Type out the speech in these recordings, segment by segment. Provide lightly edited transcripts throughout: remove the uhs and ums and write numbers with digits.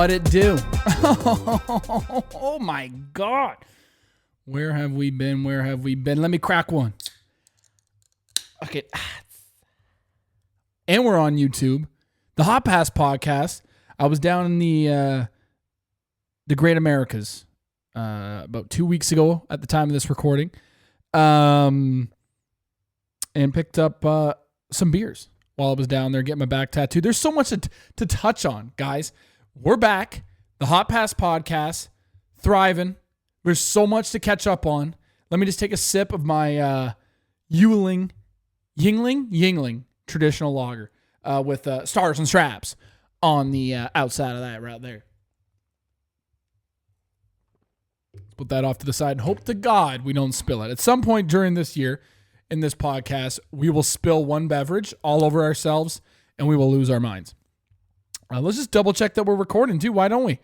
What it do? Oh my God. Where have we been? Where have we been? Let me crack one. Okay. And we're on YouTube. The Hot Pass Podcast. I was down in the Great Americas about 2 weeks ago at the time of this recording. And picked up some beers while I was down there getting my back tattooed. There's so much to touch on, guys. We're back. The Hot Pass Podcast, thriving. There's so much to catch up on. Let me just take a sip of my Yingling traditional lager with stars and straps on the outside of that right there. Let's put that off to the side and hope to God we don't spill it. At some point during this year, in this podcast, we will spill one beverage all over ourselves and we will lose our minds. Let's just double check that we're recording too. Why don't we?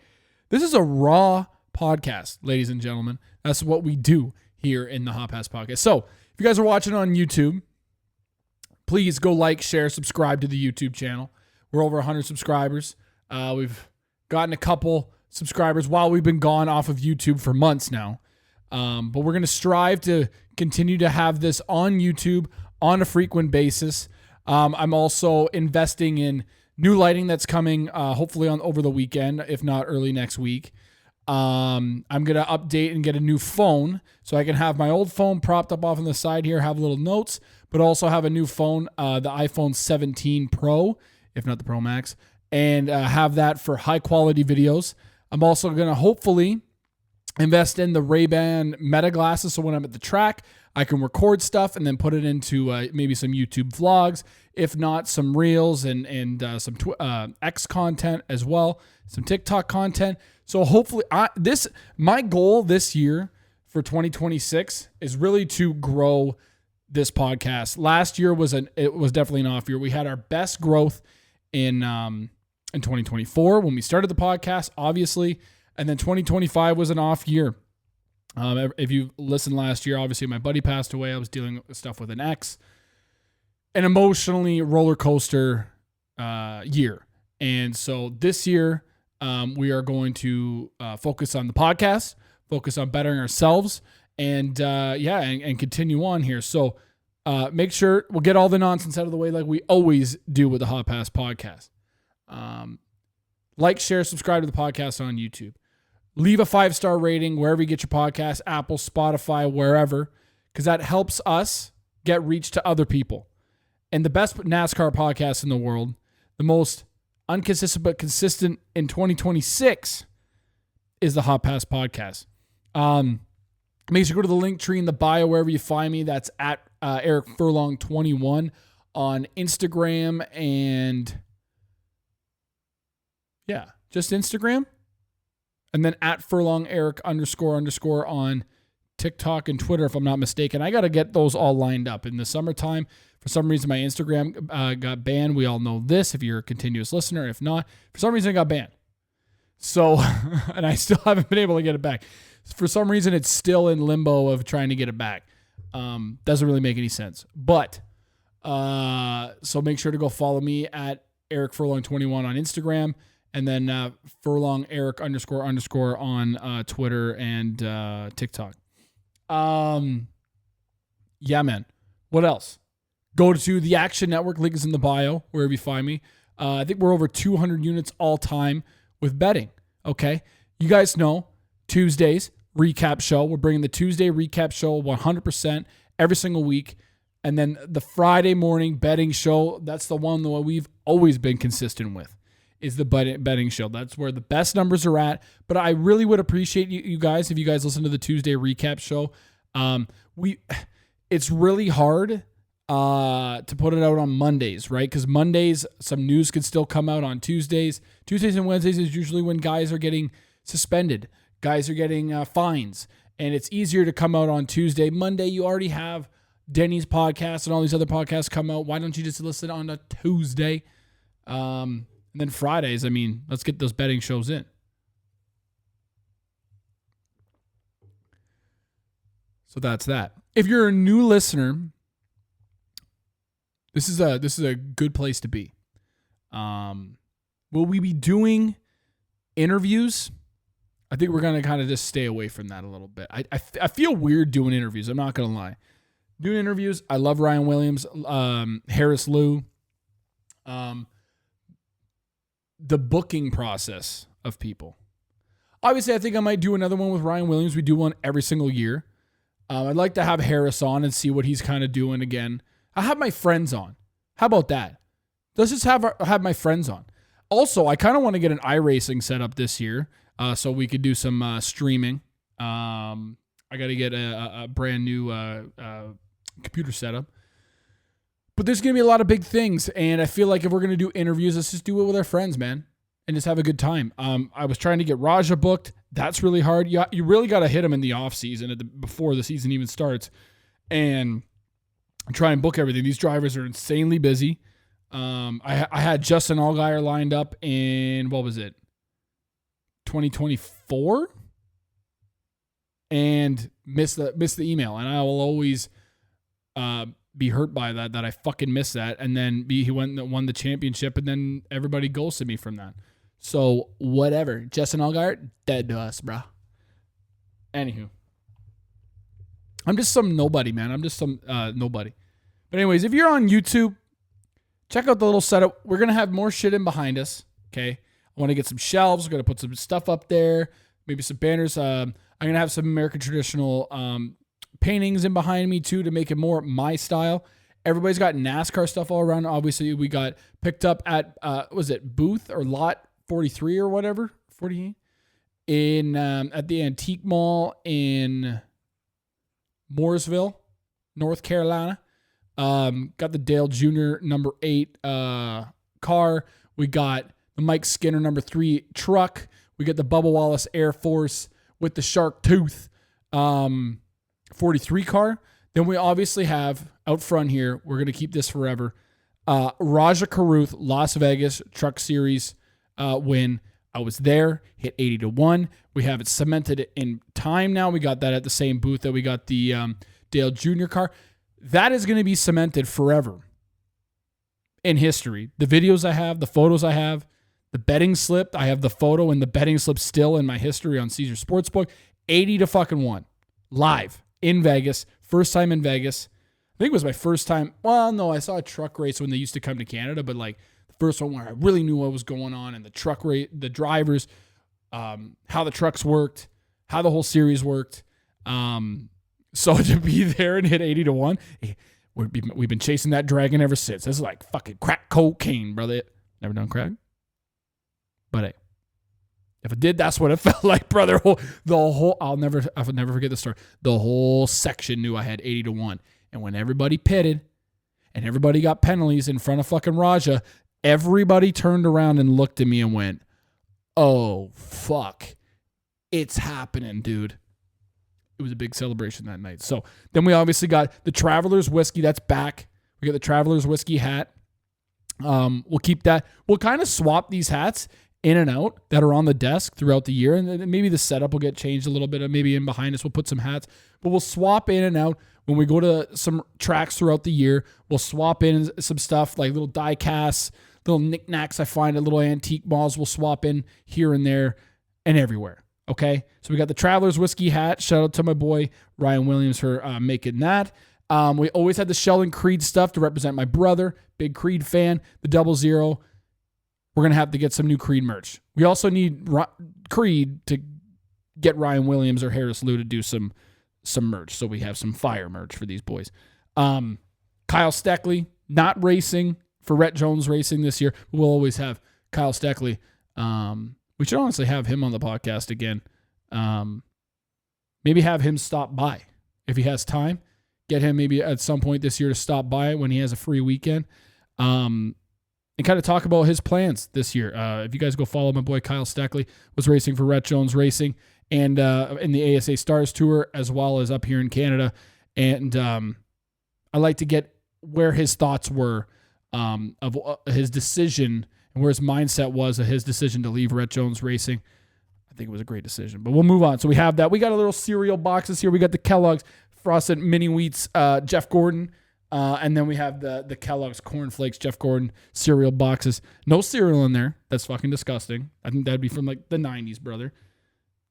This is a raw podcast, ladies and gentlemen. That's what we do here in the Hot Pass Podcast. So if you guys are watching on YouTube, please go like, share, subscribe to the YouTube channel. We're over 100 subscribers. We've gotten a couple subscribers while we've been gone off of YouTube for months now. But we're going to strive to continue to have this on YouTube on a frequent basis. I'm also investing in new lighting that's coming hopefully on over the weekend, if not early next week. I'm going to update and get a new phone so I can have my old phone propped up off on the side here, have little notes, but also have a new phone, the iPhone 17 Pro, if not the Pro Max, and have that for high quality videos. I'm also going to hopefully invest in the Ray-Ban Meta glasses so when I'm at the track, I can record stuff and then put it into maybe some YouTube vlogs, if not some Reels and some X content as well, some TikTok content. So hopefully, my goal this year for 2026 is really to grow this podcast. Last year was definitely an off year. We had our best growth in 2024 when we started the podcast, obviously. And then 2025 was an off year. If you listened last year, obviously my buddy passed away. I was dealing with stuff with an ex. An emotionally roller coaster year. And so this year, we are going to focus on the podcast, focus on bettering ourselves, and continue on here. So make sure we'll get all the nonsense out of the way like we always do with the Hot Pass Podcast. Like, share, subscribe to the podcast on YouTube. Leave a 5-star rating wherever you get your podcast, Apple, Spotify, wherever, because that helps us get reach to other people. And the best NASCAR podcast in the world, the most inconsistent but consistent in 2026, is the Hot Pass Podcast. Make sure you go to the link tree in the bio wherever you find me. That's at Eric Furlong 21 on Instagram and just Instagram. And then at Furlong Eric __ on TikTok and Twitter, if I'm not mistaken. I got to get those all lined up. In the summertime, for some reason, my Instagram got banned. We all know this if you're a continuous listener. If not, for some reason, it got banned. So, and I still haven't been able to get it back. For some reason, it's still in limbo of trying to get it back. Doesn't really make any sense. But, so make sure to go follow me at Eric Furlong 21 on Instagram. And then Furlong Eric __ on Twitter and TikTok. Yeah, man. What else? Go to the Action Network. Link is in the bio, wherever you find me. I think we're over 200 units all time with betting. Okay. You guys know Tuesdays recap show. We're bringing the Tuesday recap show 100% every single week. And then the Friday morning betting show. That's the one that we've always been consistent with. Is the betting show. That's where the best numbers are at. But I really would appreciate you guys if you guys listen to the Tuesday recap show. It's really hard to put it out on Mondays, right? Because Mondays, some news can still come out on Tuesdays. Tuesdays and Wednesdays is usually when guys are getting suspended. Guys are getting fines. And it's easier to come out on Tuesday. Monday, you already have Denny's podcast and all these other podcasts come out. Why don't you just listen on a Tuesday? And then Fridays, let's get those betting shows in. So that's that. If you're a new listener, this is a good place to be. Will we be doing Interviews, I think we're going to kind of just stay away from that a little bit. I feel weird doing interviews. I'm not going to lie. Doing interviews, I love Ryan Williams, Harris Lou. The booking process of people. Obviously, I think I might do another one with Ryan Williams. We do one every single year. I'd like to have Harris on and see what he's kind of doing again. I'll have my friends on. How about that? Let's just have my friends on. Also, I kind of want to get an iRacing set up this year so we could do some streaming. I got to get a brand new computer setup. But there's going to be a lot of big things, and I feel like if we're going to do interviews, let's just do it with our friends, man, and just have a good time. I was trying to get Raja booked. That's really hard. You really got to hit him in the off season, before the season even starts, and try and book everything. These drivers are insanely busy. I had Justin Allgaier lined up in, 2024, and missed the email, and I will always be hurt by that I fucking missed that. And then he went and won the championship, and then everybody ghosted me from that. So whatever. Justin Allgaier, dead to us, bro. Anywho. I'm just some nobody, man. I'm just some nobody. But anyways, if you're on YouTube, check out the little setup. We're going to have more shit in behind us. Okay. I want to get some shelves. We're going to put some stuff up there. Maybe some banners. I'm going to have some American traditional paintings in behind me too to make it more my style. Everybody's got NASCAR stuff all around. Obviously, we got picked up at was it booth or lot 43 or whatever 40 in at the Antique Mall in Mooresville, North Carolina. Got the Dale Jr. number 8 car. We got the Mike Skinner number 3 truck. We got the Bubba Wallace Air Force with the shark tooth 43 car. Then we obviously have out front here, we're going to keep this forever, Raja Caruth Las Vegas Truck Series win. I was there, hit 80-1. We have it cemented in time now. We got that at the same booth that we got the Dale Jr. car. That is going to be cemented forever in history. The videos I have, the photos I have, the betting slip, I have the photo and the betting slip still in my history on Caesar Sportsbook. 80-1 live in Vegas. First time in Vegas. I think it was my first time. Well, no, I saw a truck race when they used to come to Canada, but like the first one where I really knew what was going on and the truck race, the drivers, how the trucks worked, how the whole series worked. So to be there and hit 80-1, we've been chasing that dragon ever since. This is like fucking crack cocaine, brother. Never done crack? But hey, if I did, that's what it felt like, brother. I'll never forget the story. The whole section knew I had 80-1. And when everybody pitted and everybody got penalties in front of fucking Raja, everybody turned around and looked at me and went, oh, fuck. It's happening, dude. It was a big celebration that night. So then we obviously got the Traveler's Whiskey. That's back. We got the Traveler's Whiskey hat. We'll keep that. We'll kind of swap these hats in and out that are on the desk throughout the year. And then maybe the setup will get changed a little bit. Maybe in behind us, we'll put some hats. But we'll swap in and out. When we go to some tracks throughout the year, we'll swap in some stuff like little die casts, little knickknacks I find at little antique malls. We'll swap in here and there and everywhere. Okay? So we got the Traveler's Whiskey hat. Shout out to my boy Ryan Williams for making that. We always had the Sheldon Creed stuff to represent my brother. Big Creed fan. The 00. We're going to have to get some new Creed merch. We also need Creed to get Ryan Williams or Harris Lou to do some merch. So we have some fire merch for these boys. Kyle Steckley, not racing for Rhett Jones Racing this year. We'll always have Kyle Steckley. We should honestly have him on the podcast again. Maybe have him stop by if he has time. Get him maybe at some point this year to stop by when he has a free weekend. And kind of talk about his plans this year. If you guys go follow my boy Kyle Steckley, was racing for Rhett Jones Racing and in the ASA Stars Tour as well as up here in Canada. And I like to get where his thoughts were of his decision and where his mindset was of his decision to leave Rhett Jones Racing. I think it was a great decision. But we'll move on. So we have that. We got a little cereal boxes here. We got the Kellogg's Frosted Mini Wheats Jeff Gordon. And then we have the Kellogg's Corn Flakes, Jeff Gordon cereal boxes. No cereal in there. That's fucking disgusting. I think that'd be from like the 90s, brother.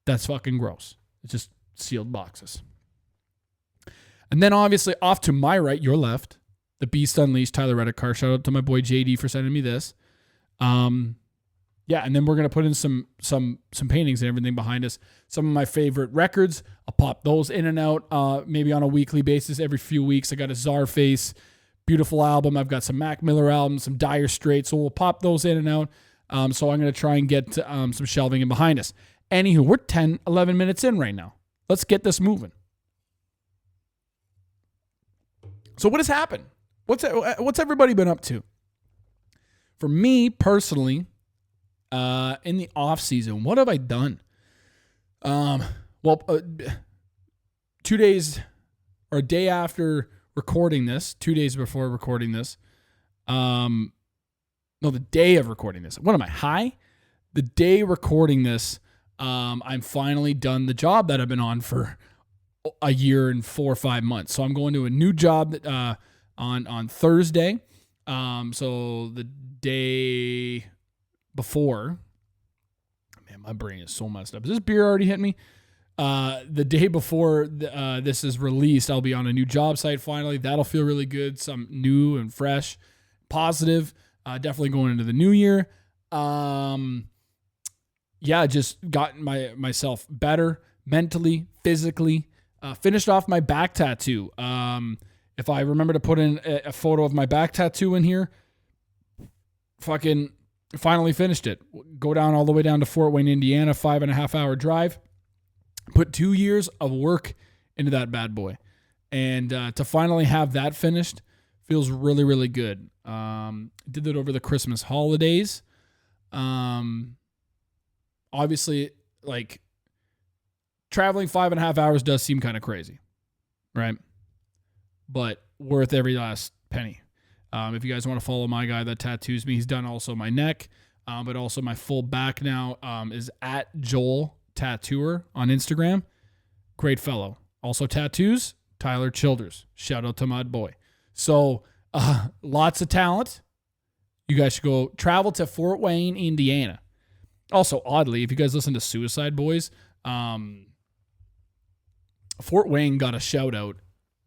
That's fucking gross. It's just sealed boxes. And then obviously off to my right, your left, the Beast Unleashed, Tyler Reddick-Carr. Shout out to my boy JD for sending me this. Yeah, and then we're gonna put in some paintings and everything behind us. Some of my favorite records. I'll pop those in and out, maybe on a weekly basis, every few weeks. I got a Czarface, beautiful album. I've got some Mac Miller albums, some Dire Straits. So we'll pop those in and out. So I'm gonna try and get some shelving in behind us. Anywho, we're 10, 11 minutes in right now. Let's get this moving. So what has happened? What's everybody been up to? For me personally, in the off season, what have I done? 2 days or a day after recording this, 2 days before recording this, no, the day of recording this. What am I, high? The day recording this, I'm finally done the job that I've been on for a year and 4 or 5 months. So I'm going to a new job that, on Thursday. So the day before, man, my brain is so messed up. Is this beer already hit me? The day before this is released, I'll be on a new job site finally. That'll feel really good. Some new and fresh, positive. Definitely going into the new year. Yeah, just gotten myself better mentally, physically. Finished off my back tattoo. If I remember to put in a photo of my back tattoo in here, fucking finally finished it. Go down all the way down to Fort Wayne, Indiana, 5.5 hour drive. Put 2 years of work into that bad boy. And to finally have that finished feels really, really good. Did it over the Christmas holidays. Obviously, like, traveling 5.5 hours does seem kind of crazy, right? But worth every last penny. If you guys want to follow my guy that tattoos me, he's done also my neck, but also my full back now, is at Joel Tattooer on Instagram. Great fellow. Also tattoos, Tyler Childers. Shout out to my boy. So lots of talent. You guys should go travel to Fort Wayne, Indiana. Also, oddly, if you guys listen to Suicide Boys, Fort Wayne got a shout out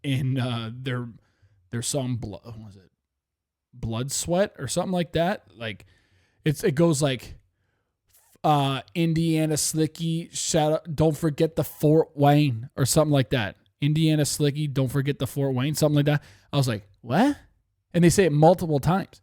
in their song Blood Sweat or something like that. Like it goes like Indiana Slicky, shout out, don't forget the Fort Wayne or something like that. Indiana Slicky, don't forget the Fort Wayne, something like that. I was like, what? And they say it multiple times.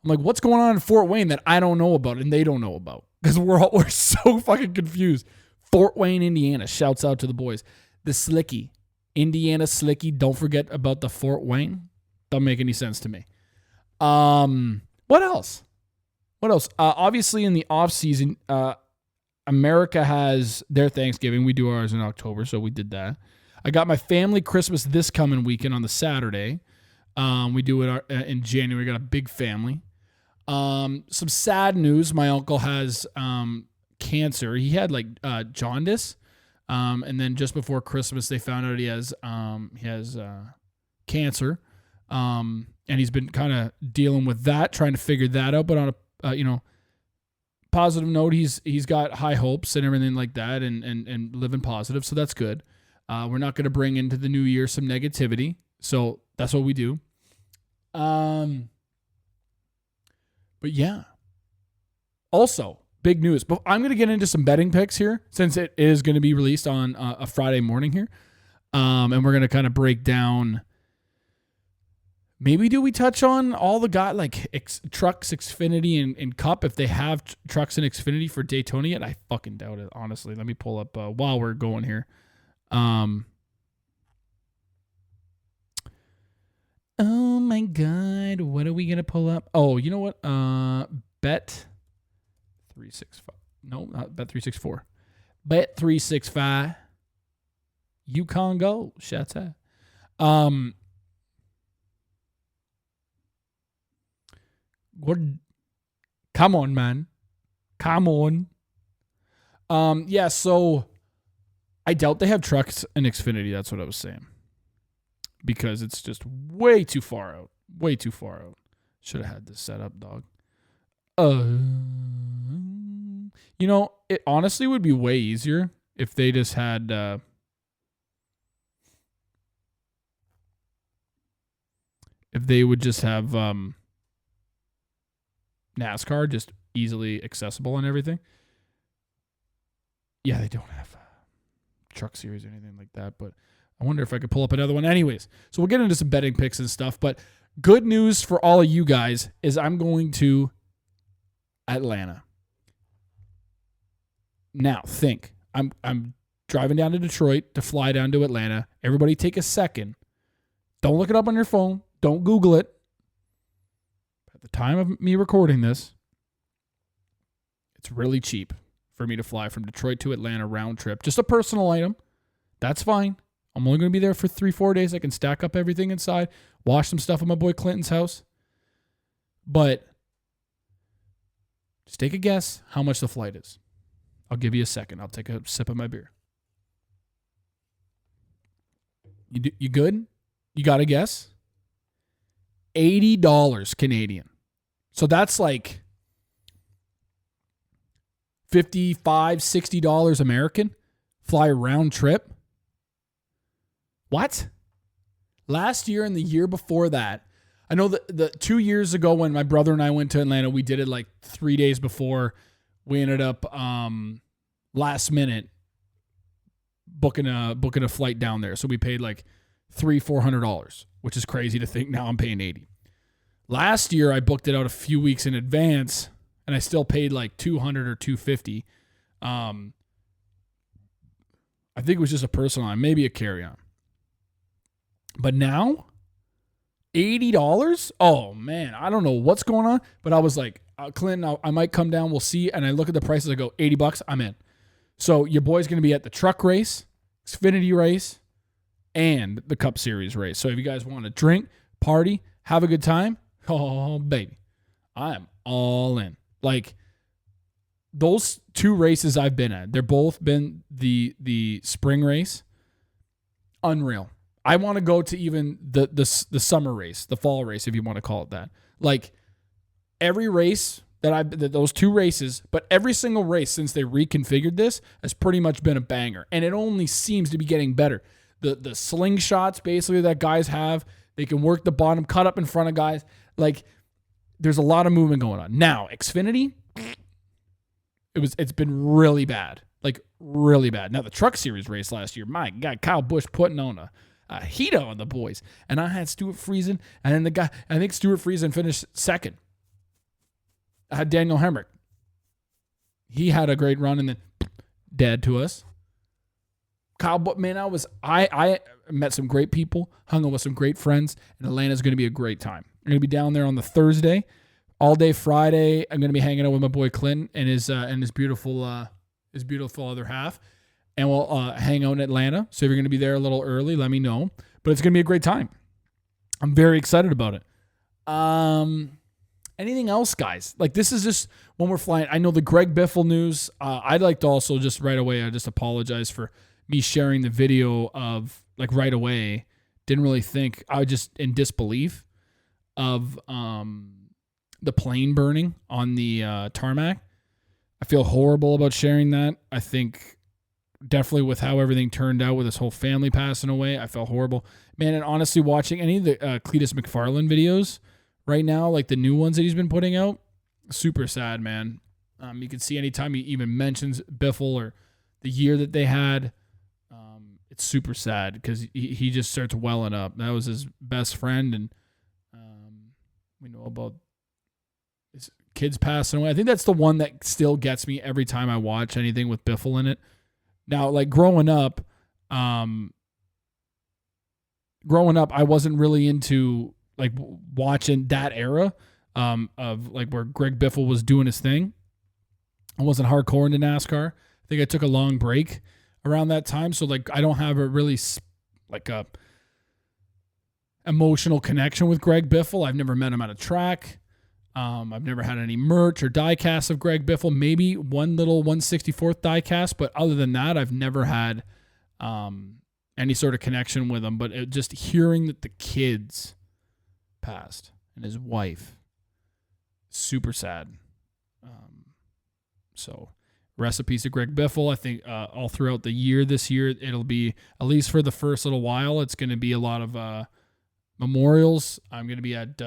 I'm like, what's going on in Fort Wayne that I don't know about and they don't know about? Because we're so fucking confused. Fort Wayne, Indiana. Shouts out to the boys. The Slicky. Indiana Slicky. Don't forget about the Fort Wayne. Doesn't make any sense to me. What else? Obviously, in the off season, America has their Thanksgiving. We do ours in October, so we did that. I got my family Christmas this coming weekend on the Saturday. We do it in January. We got a big family. Some sad news. My uncle has cancer. He had like jaundice. And then just before Christmas, they found out he has cancer. And he's been kind of dealing with that, trying to figure that out. But on a positive note, he's got high hopes and everything like that, and living positive. So that's good. We're not going to bring into the new year some negativity. So that's what we do. But yeah. Also, big news. But I'm going to get into some betting picks here since it is going to be released on a Friday morning here. And we're going to kind of break down. Maybe do we touch on all the guys like trucks, Xfinity, and Cup if they have trucks and Xfinity for Daytona yet? I fucking doubt it, honestly. Let me pull up while we're going here. Oh my God, what are we gonna pull up? Oh, you know what? Bet 365. No, not Bet 364. Bet 365. Yukon Go. Shouts out. Come on, man. Come on. Yeah, so I doubt they have trucks and Xfinity. That's what I was saying. because it's just way too far out. Way too far out. Should have had this set up, dog. It honestly would be way easier if they just had if they would just have NASCAR just easily accessible and everything. Yeah, they don't have Truck Series or anything like that, but I wonder if I could pull up another one. Anyways, so we'll get into some betting picks and stuff, but good news for all of you guys is I'm going to Atlanta. Now, think. I'm driving down to Detroit to fly down to Atlanta. Everybody take a second. Don't look it up on your phone. Don't Google it. At the time of me recording this, it's really cheap for me to fly from Detroit to Atlanta round trip. Just a personal item. That's fine. I'm only going to be there for 3-4 days. I can stack up everything inside, wash some stuff at my boy Clinton's house. But just take a guess how much the flight is. I'll give you a second. I'll take a sip of my beer. You good? You got a guess? $80 Canadian. So that's like $55, $60 American. Fly a round trip. What? Last year and the year before that, I know that the 2 years ago when my brother and I went to Atlanta, we did it like 3 days before. We ended up last minute booking a flight down there. So we paid like $300-$400, which is crazy to think now I'm paying $80. Last year I booked it out a few weeks in advance and I still paid like $200 or $250. I think it was just a personal line, maybe a carry-on. But now, $80? Oh, man, I don't know what's going on. But I was like, Clinton, I might come down. We'll see. And I look at the prices. I go, $80, I'm in. So your boy's going to be at the truck race, Xfinity race, and the Cup Series race. So if you guys want to drink, party, have a good time, oh, baby, I am all in. Like, those two races I've been at, they're both been the spring race. Unreal. I want to go to even the summer race, the fall race, if you want to call it that. Like every race those two races, but every single race since they reconfigured this has pretty much been a banger. And it only seems to be getting better. The slingshots basically that guys have, they can work the bottom, cut up in front of guys. Like there's a lot of movement going on. Now, Xfinity, it's been really bad. Like really bad. Now the Truck Series race last year, my God, Kyle Busch putting on a heat on the boys. And I had Stuart Friesen, and then the guy, I think Stuart Friesen finished second. I had Daniel Hemrick. He had a great run and then dead to us. Kyle, but man, I met some great people, hung out with some great friends, and Atlanta's going to be a great time. I'm going to be down there on the Thursday, all day Friday. I'm going to be hanging out with my boy Clinton and his beautiful other half. And we'll hang out in Atlanta. So if you're going to be there a little early, let me know. But it's going to be a great time. I'm very excited about it. Anything else, guys? Like, this is just when we're flying. I know the Greg Biffle news. I'd like to also just right away, I just apologize for me sharing the video of, like, right away. Didn't really think. I was just in disbelief of the plane burning on the tarmac. I feel horrible about sharing that. I think definitely with how everything turned out with his whole family passing away, I felt horrible. Man, and honestly, watching any of the Cletus McFarland videos right now, like the new ones that he's been putting out, super sad, man. You can see anytime he even mentions Biffle or the year that they had, it's super sad because he just starts welling up. That was his best friend, and we know about his kids passing away. I think that's the one that still gets me every time I watch anything with Biffle in it. Now, like growing up, I wasn't really into like watching that era of like where Greg Biffle was doing his thing. I wasn't hardcore into NASCAR. I think I took a long break around that time, so like I don't have a really like a emotional connection with Greg Biffle. I've never met him at a track. I've never had any merch or diecast of Greg Biffle. Maybe one little 1/64th diecast, but other than that, I've never had any sort of connection with him, but just hearing that the kids passed and his wife, super sad. So recipes to Greg Biffle. I think all throughout the year this year, it'll be, at least for the first little while, it's going to be a lot of memorials. I'm going to be at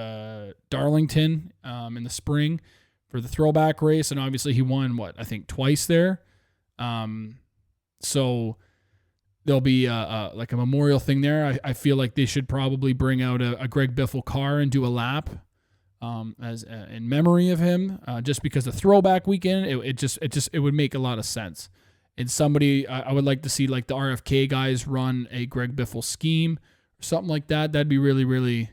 Darlington in the spring for the throwback race, and obviously he won, I think twice there. So there'll be like a memorial thing there. I feel like they should probably bring out a Greg Biffle car and do a lap as in memory of him, just because the throwback weekend, it would make a lot of sense. And somebody, I would like to see like the RFK guys run a Greg Biffle scheme or something like that. That'd be really, really,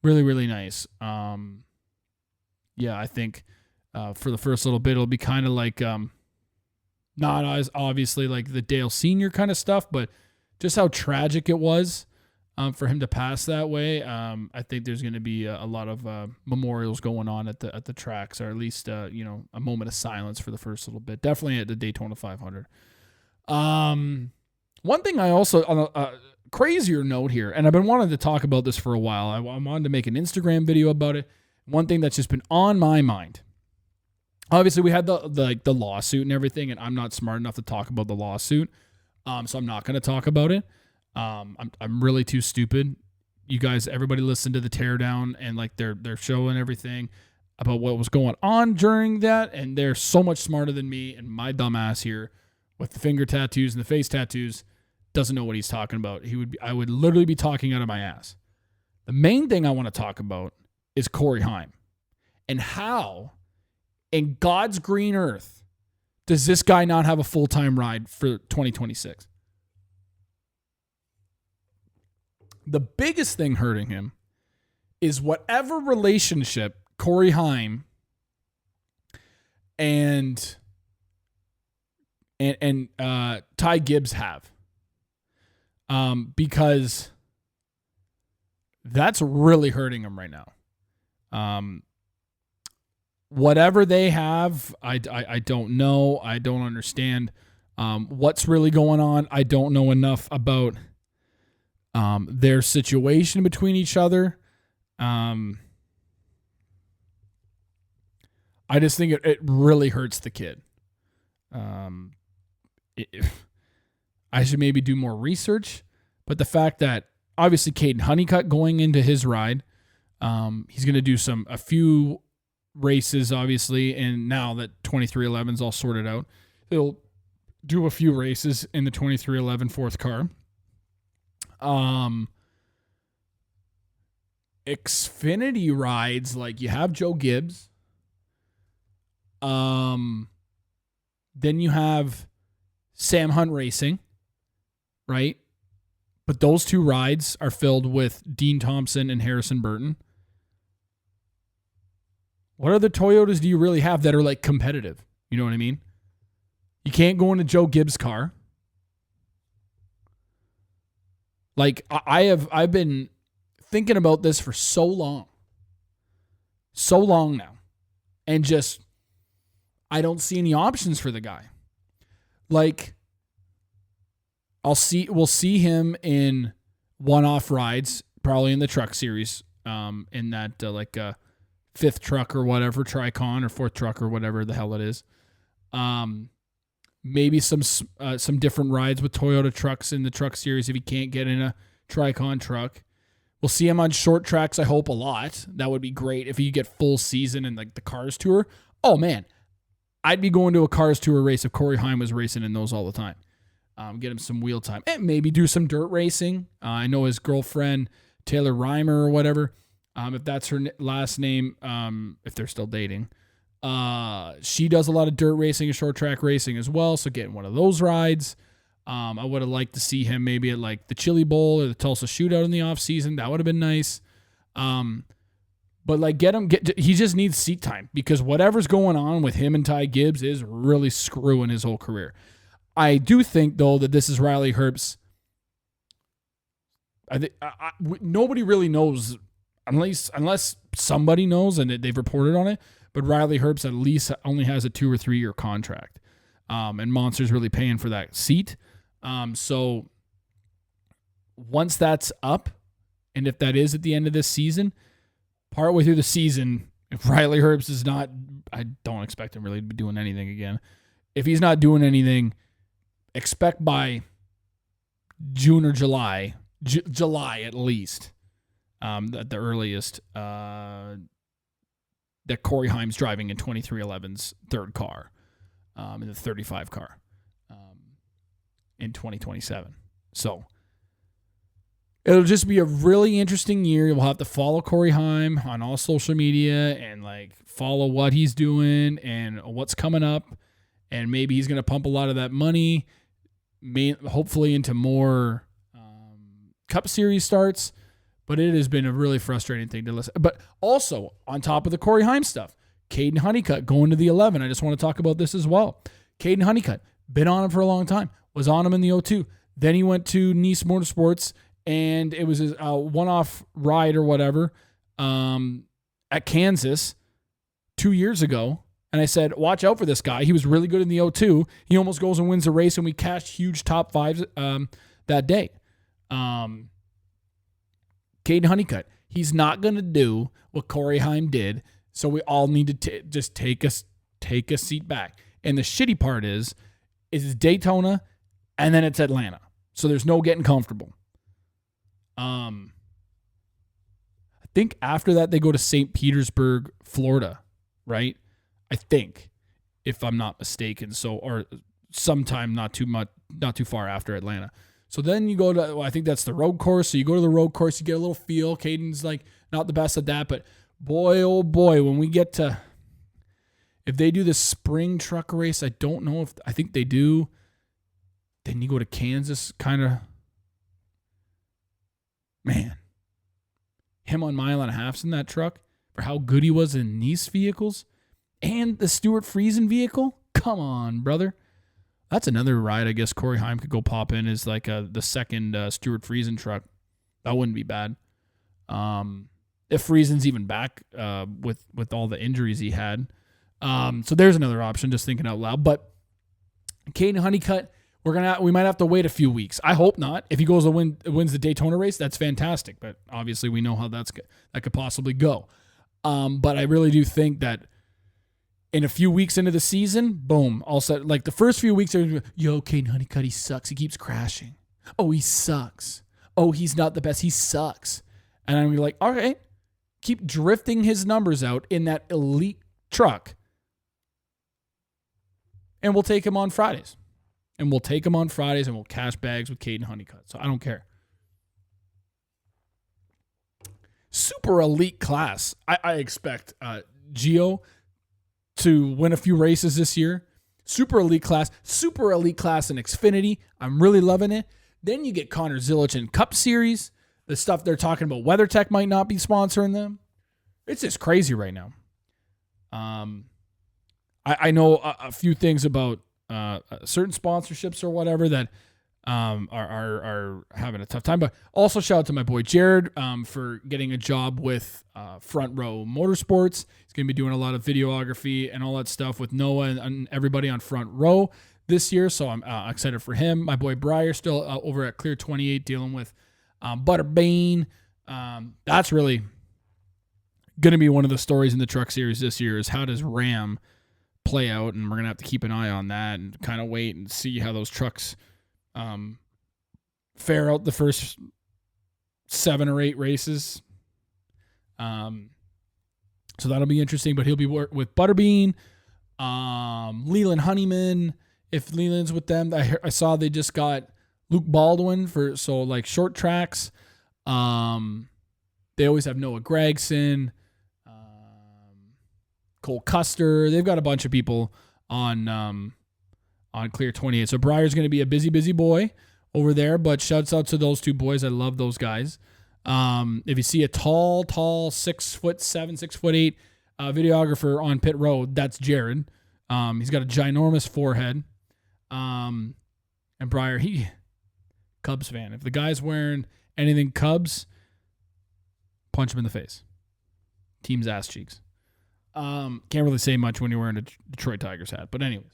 really, really nice. Yeah, I think for the first little bit, it'll be kind of like not as obviously like the Dale Sr. kind of stuff, but just how tragic it was for him to pass that way. I think there's going to be a lot of memorials going on at the tracks, or at least a moment of silence for the first little bit. Definitely at the Daytona 500. One thing I also, on a crazier note here, and I've been wanting to talk about this for a while. I wanted to make an Instagram video about it. One thing that's just been on my mind. Obviously, we had the lawsuit and everything, and I'm not smart enough to talk about the lawsuit, so I'm not going to talk about it. I'm really too stupid. You guys, everybody listened to the teardown and like their show and everything about what was going on during that, and they're so much smarter than me, and my dumb ass here with the finger tattoos and the face tattoos doesn't know what he's talking about. I would literally be talking out of my ass. The main thing I want to talk about is Corey Haim, and how in God's green earth does this guy not have a full-time ride for 2026? The biggest thing hurting him is whatever relationship Corey Haim and Ty Gibbs have. Because that's really hurting him right now. Whatever they have, I don't know. I don't understand what's really going on. I don't know enough about their situation between each other. I just think it really hurts the kid. I should maybe do more research, but the fact that obviously Caden Honeycutt going into his ride, he's going to do a few races, obviously, and now that 2311's all sorted out, he'll do a few races in the 2311 fourth car. Xfinity rides, like you have Joe Gibbs. Then you have Sam Hunt Racing, right? But those two rides are filled with Dean Thompson and Harrison Burton. What other Toyotas do you really have that are like competitive? You know what I mean? You can't go into Joe Gibbs' car. Like I've been thinking about this for so long now, and just I don't see any options for the guy. Like we'll see him in one-off rides, probably in the truck series, in that fifth truck or whatever, Tricon, or fourth truck or whatever the hell it is. Maybe some different rides with Toyota trucks in the truck series if he can't get in a Tricon truck. We'll see him on short tracks, I hope, a lot. That would be great if you get full season in like the Cars Tour. Oh man, I'd be going to a Cars Tour race if Corey Haim was racing in those all the time. Get him some wheel time and maybe do some dirt racing. I know his girlfriend Taylor Reimer or whatever, if that's her last name, if they're still dating. She does a lot of dirt racing and short track racing as well, so getting one of those rides. I would have liked to see him maybe at like the Chili Bowl or the Tulsa Shootout in the off season. That would have been nice. But like he just needs seat time, because whatever's going on with him and Ty Gibbs is really screwing his whole career. I do think though that this is Riley Herbst's. Nobody really knows unless somebody knows and they've reported on it. But Riley Herbst at least only has a 2 or 3 year contract. And Monster's really paying for that seat. So once that's up, and if that is at the end of this season, partway through the season, if Riley Herbst is not, I don't expect him really to be doing anything again. If he's not doing anything, expect by June or July, July at least, at the earliest, that Corey Haim's driving in 2311's third car, in the 35 car, in 2027. So it'll just be a really interesting year. We'll have to follow Corey Haim on all social media and like follow what he's doing and what's coming up. And maybe he's going to pump a lot of that money, hopefully into more Cup Series starts. But it has been a really frustrating thing to listen. But also, on top of the Corey Haim stuff, Caden Honeycutt going to the 11. I just want to talk about this as well. Caden Honeycutt, been on him for a long time, was on him in the 02. Then he went to Nice Motorsports, and it was his one-off ride or whatever at Kansas 2 years ago. And I said, watch out for this guy. He was really good in the 02. He almost goes and wins the race, and we cashed huge top fives that day. Caden Honeycutt, he's not going to do what Corey Haim did, so we all need to just take a seat back. And the shitty part is it's Daytona, and then it's Atlanta. So there's no getting comfortable. I think after that they go to St. Petersburg, Florida, right? I think, if I'm not mistaken. So, or sometime not too far after Atlanta. So then you go to, I think that's the road course. So you go to the road course, you get a little feel. Caden's like not the best at that, but boy, oh boy, when we get to, if they do the spring truck race, I don't know I think they do. Then you go to Kansas, kind of, man, him on mile and a halfs in that truck for how good he was in Nice vehicles and the Stuart Friesen vehicle. Come on, brother. That's another ride I guess Corey Haim could go pop in, is like the second Stuart Friesen truck. That wouldn't be bad. If Friesen's even back with all the injuries he had. So there's another option, just thinking out loud. But Caden Honeycutt, we might have to wait a few weeks. I hope not. If he goes and wins the Daytona race, that's fantastic. But obviously we know how that could possibly go. But I really do think that in a few weeks into the season, boom, all set. Like the first few weeks, Caden Honeycutt, he sucks. He keeps crashing. Oh, he sucks. Oh, he's not the best. He sucks. And I'm like, all right, keep drifting his numbers out in that elite truck. And we'll take him on Fridays. And we'll cash bags with Caden Honeycutt. So I don't care. Super elite class. I expect Gio to win a few races this year. Super elite class in Xfinity. I'm really loving it. Then you get Connor Zilic in Cup Series. The stuff they're talking about, WeatherTech might not be sponsoring them. It's just crazy right now. I know a few things about certain sponsorships or whatever that are having a tough time. But also shout out to my boy Jared for getting a job with Front Row Motorsports. He's going to be doing a lot of videography and all that stuff with Noah and everybody on Front Row this year. So I'm excited for him. My boy Briar still over at Clear 28 dealing with Butterbean. That's really going to be one of the stories in the truck series this year, is how does Ram play out, and we're going to have to keep an eye on that and kind of wait and see how those trucks fare out the first 7 or 8 races. So that'll be interesting, but he'll be with Butterbean, Leland Honeyman. If Leland's with them, I saw they just got Luke Baldwin for short tracks. They always have Noah Gregson, Cole Custer. They've got a bunch of people on Clear 28. So Briar's going to be a busy boy over there, but shouts out to those two boys. I love those guys. If you see a tall 6'7", 6'8" videographer on pit road, that's Jared. He's got a ginormous forehead. And Briar, Cubs fan. If the guy's wearing anything Cubs, punch him in the face. Team's ass cheeks. Can't really say much when you're wearing a Detroit Tigers hat, but anyways.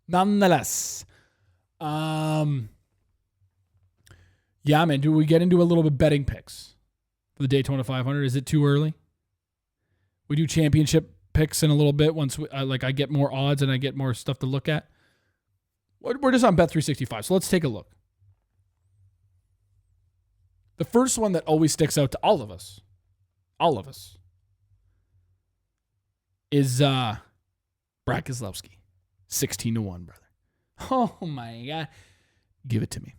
Nonetheless, Yeah, man. Do we get into a little bit betting picks for the Daytona 500? Is it too early? We do championship picks in a little bit once I get more odds and I get more stuff to look at. We're just on Bet365, so let's take a look. The first one that always sticks out to all of us, is Brad Keselowski, 16-1, brother. Oh my God. Give it to me.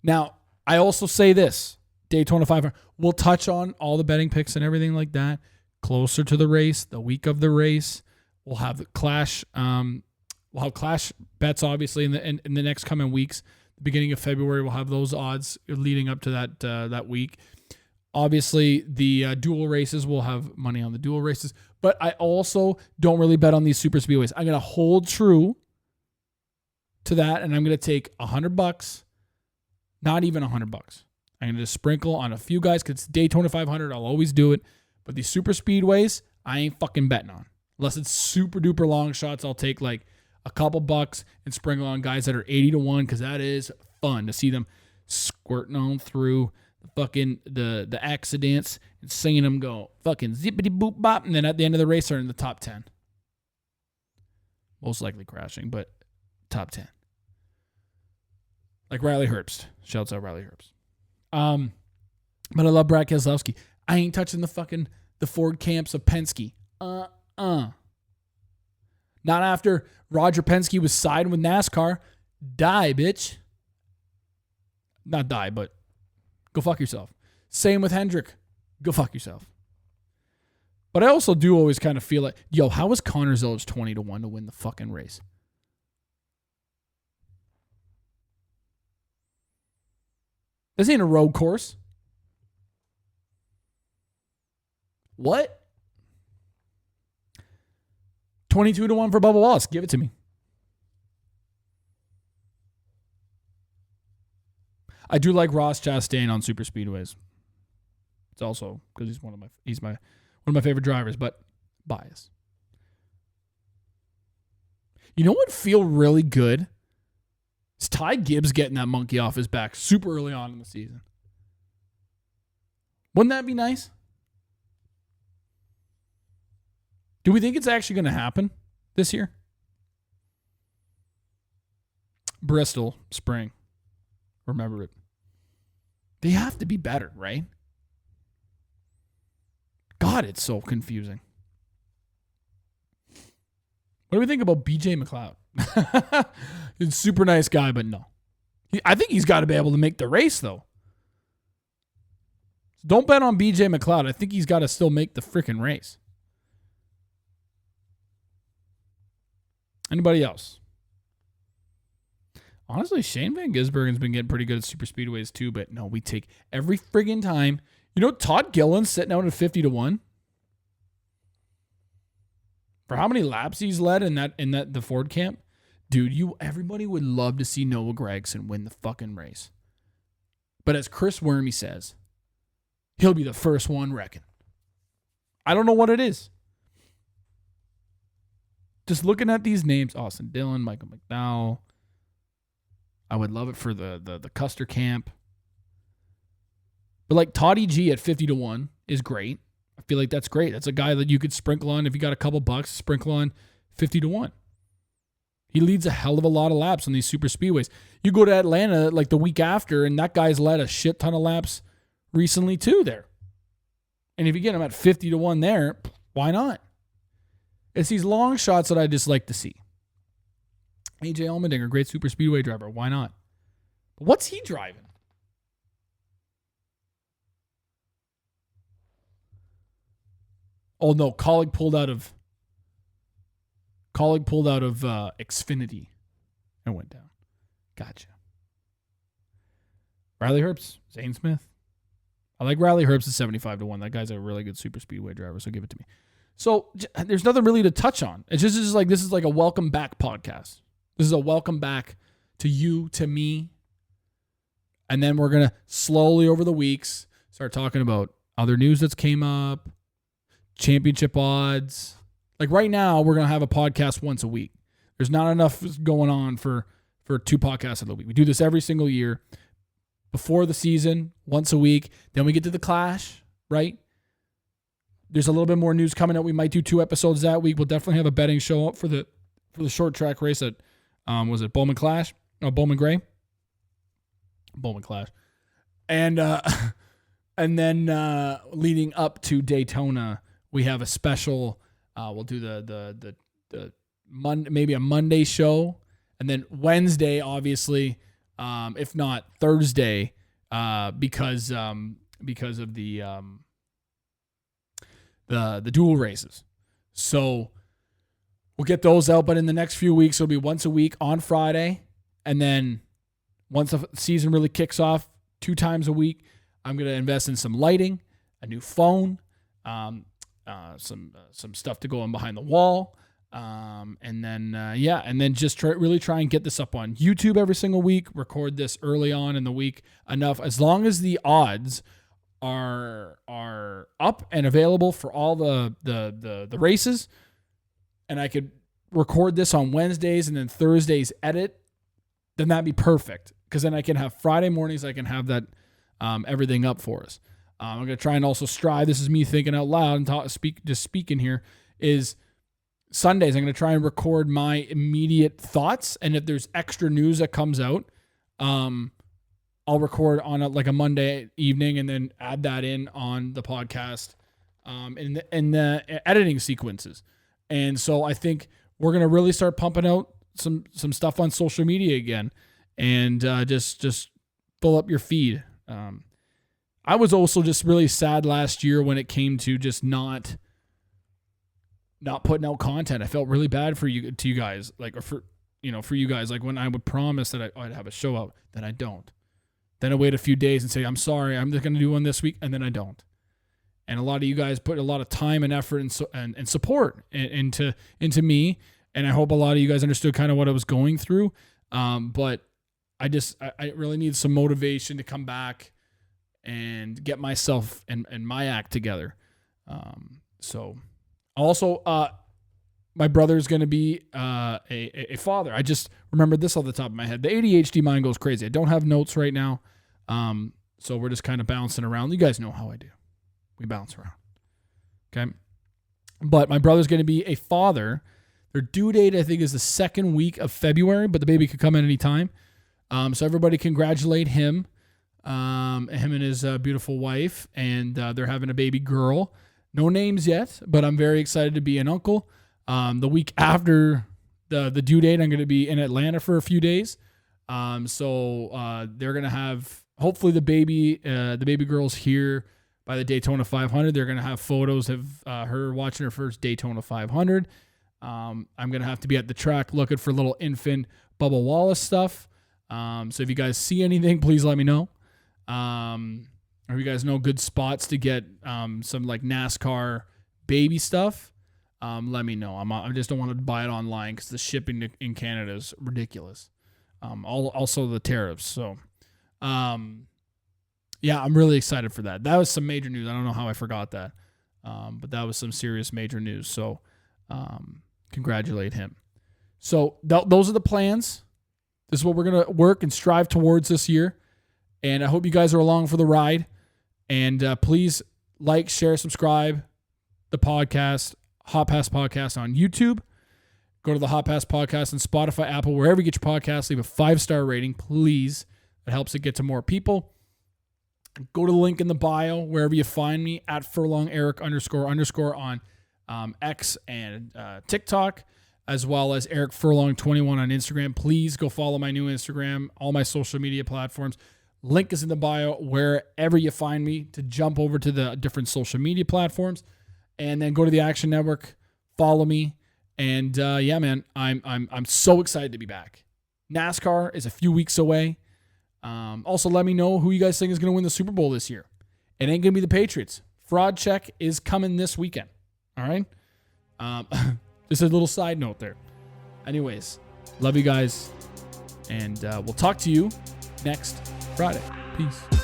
Now, I also say this, Daytona 500, we'll touch on all the betting picks and everything like that closer to the race, the week of the race. We'll have the clash. We'll have clash bets, obviously, in the next coming weeks. The beginning of February, we'll have those odds leading up to that week. Obviously, the dual races, we'll have money on the dual races. But I also don't really bet on these super speedways. I'm going to hold true to that, and I'm going to take $100, not even $100. I'm going to just sprinkle on a few guys because it's Daytona 500. I'll always do it. But these super speedways, I ain't fucking betting on. Unless it's super duper long shots, I'll take like a couple bucks and sprinkle on guys that are 80-1 because that is fun to see them squirting on through the fucking the accidents and seeing them go fucking zippity boop bop, and then at the end of the race are in the top 10. Most likely crashing, but top 10. Like Riley Herbst. Shouts out Riley Herbst. But I love Brad Keselowski. I ain't touching the Ford camps of Penske. Not after Roger Penske was siding with NASCAR. Die, bitch. Not die, but go fuck yourself. Same with Hendrick. Go fuck yourself. But I also do always kind of feel like, yo, how is Connor Zellers 20-1 to win the fucking race? This ain't a road course. What? 22-1 for Bubba Wallace. Give it to me. I do like Ross Chastain on super speedways. It's also because he's one of my favorite drivers, but bias. You know what would feel really good? It's Ty Gibbs getting that monkey off his back super early on in the season. Wouldn't that be nice? Do we think it's actually going to happen this year? Bristol, spring. Remember it. They have to be better, right? God, it's so confusing. What do we think about BJ McLeod? He's a super nice guy, but no. I think he's got to be able to make the race, though. Don't bet on BJ McLeod. I think he's got to still make the freaking race. Anybody else? Honestly, Shane Van Gisbergen's been getting pretty good at super speedways too, but no, we take every friggin' time. You know, Todd Gilliland's sitting out at 50-1. For how many laps he's led in the Ford camp? Dude, everybody would love to see Noah Gragson win the fucking race. But as Chris Wormy says, he'll be the first one wrecking. I don't know what it is. Just looking at these names, Austin Dillon, Michael McDowell. I would love it for the Custer camp. But like Toddy G at 50-1 is great. I feel like that's great. That's a guy that you could sprinkle on if you got a couple bucks, sprinkle on 50-1. He leads a hell of a lot of laps on these super speedways. You go to Atlanta like the week after, and that guy's led a shit ton of laps recently too there. And if you get him at 50-1 there, why not? It's these long shots that I just like to see. AJ Allmendinger, great super speedway driver. Why not? But what's he driving? Oh no, Colleague pulled out of Xfinity and went down. Gotcha. Riley Herbst, Zane Smith. I like Riley Herbst at 75-1. That guy's a really good super speedway driver, so give it to me. So there's nothing really to touch on. It's just like this is like a welcome back podcast. This is a welcome back to you, to me. And then we're going to slowly over the weeks start talking about other news that's came up, championship odds. Like right now, we're going to have a podcast once a week. There's not enough going on for 2 podcasts a week. We do this every single year before the season, once a week. Then we get to the Clash, right? There's a little bit more news coming out. We might do 2 episodes that week. We'll definitely have a betting show up for the short track race at, was it Bowman Clash? No, Bowman Gray? Bowman Clash. And then leading up to Daytona, we have a special, we'll do the maybe a Monday show, and then Wednesday, obviously, if not Thursday, because of the dual races. So we'll get those out, but in the next few weeks, it'll be once a week on Friday, and then once the season really kicks off, 2 times a week. I'm going to invest in some lighting, a new phone, some stuff to go in behind the wall, and then just really try and get this up on YouTube every single week. Record this early on in the week enough, as long as the odds are up and available for all the races, and I could record this on Wednesdays and then Thursdays edit, then that'd be perfect, because then I can have Friday mornings, I can have that everything up for us. I'm going to try and also strive, this is me thinking out loud and speaking here, is Sundays I'm going to try and record my immediate thoughts, and if there's extra news that comes out, I'll record on a Monday evening and then add that in on the podcast in the editing sequences. And so I think we're going to really start pumping out some stuff on social media again, and just fill up your feed. I was also just really sad last year when it came to just not putting out content. I felt really bad for you guys, for you guys, like when I would promise that I'd have a show out, then I don't. Then I wait a few days and say, I'm sorry, I'm just going to do one this week, and then I don't. And a lot of you guys put a lot of time and effort and support into me, and I hope a lot of you guys understood kind of what I was going through. But I really need some motivation to come back and get myself and my act together. So also, my brother's going to be a father. I just remembered this off the top of my head. The ADHD mind goes crazy. I don't have notes right now. So we're just kind of bouncing around. You guys know how I do. We bounce around. Okay. But my brother's going to be a father. Their due date, I think, is the 2nd week of February, but the baby could come at any time. So everybody congratulate him, him and his beautiful wife, and they're having a baby girl. No names yet, but I'm very excited to be an uncle. The week after the due date, I'm going to be in Atlanta for a few days. So they're going to have, hopefully the baby girl's here by the Daytona 500. They're going to have photos of her watching her first Daytona 500. I'm going to have to be at the track looking for little infant Bubba Wallace stuff. So if you guys see anything, please let me know. Or if you guys know good spots to get some like NASCAR baby stuff, let me know. I just don't want to buy it online because the shipping in Canada is ridiculous. Also the tariffs. So, yeah, I'm really excited for that. That was some major news. I don't know how I forgot that. But that was some serious major news. So, congratulate him. So those are the plans. This is what we're going to work and strive towards this year. And I hope you guys are along for the ride. And please like, share, subscribe the podcast, Hot Pass Podcast on YouTube. Go to the Hot Pass Podcast on Spotify, Apple, wherever you get your podcasts. Leave a 5-star rating, please. It helps it get to more people. Go to the link in the bio, wherever you find me, at @FurlongEric __ on X and TikTok, as well as Eric Furlong 21 on Instagram. Please go follow my new Instagram, all my social media platforms. Link is in the bio wherever you find me to jump over to the different social media platforms, and then go to the Action Network, follow me, and yeah, man, I'm so excited to be back. NASCAR is a few weeks away. Also, let me know who you guys think is going to win the Super Bowl this year. It ain't going to be the Patriots. Fraud check is coming this weekend. All right. Just a little side note there. Anyways, love you guys, and we'll talk to you next Friday. Peace.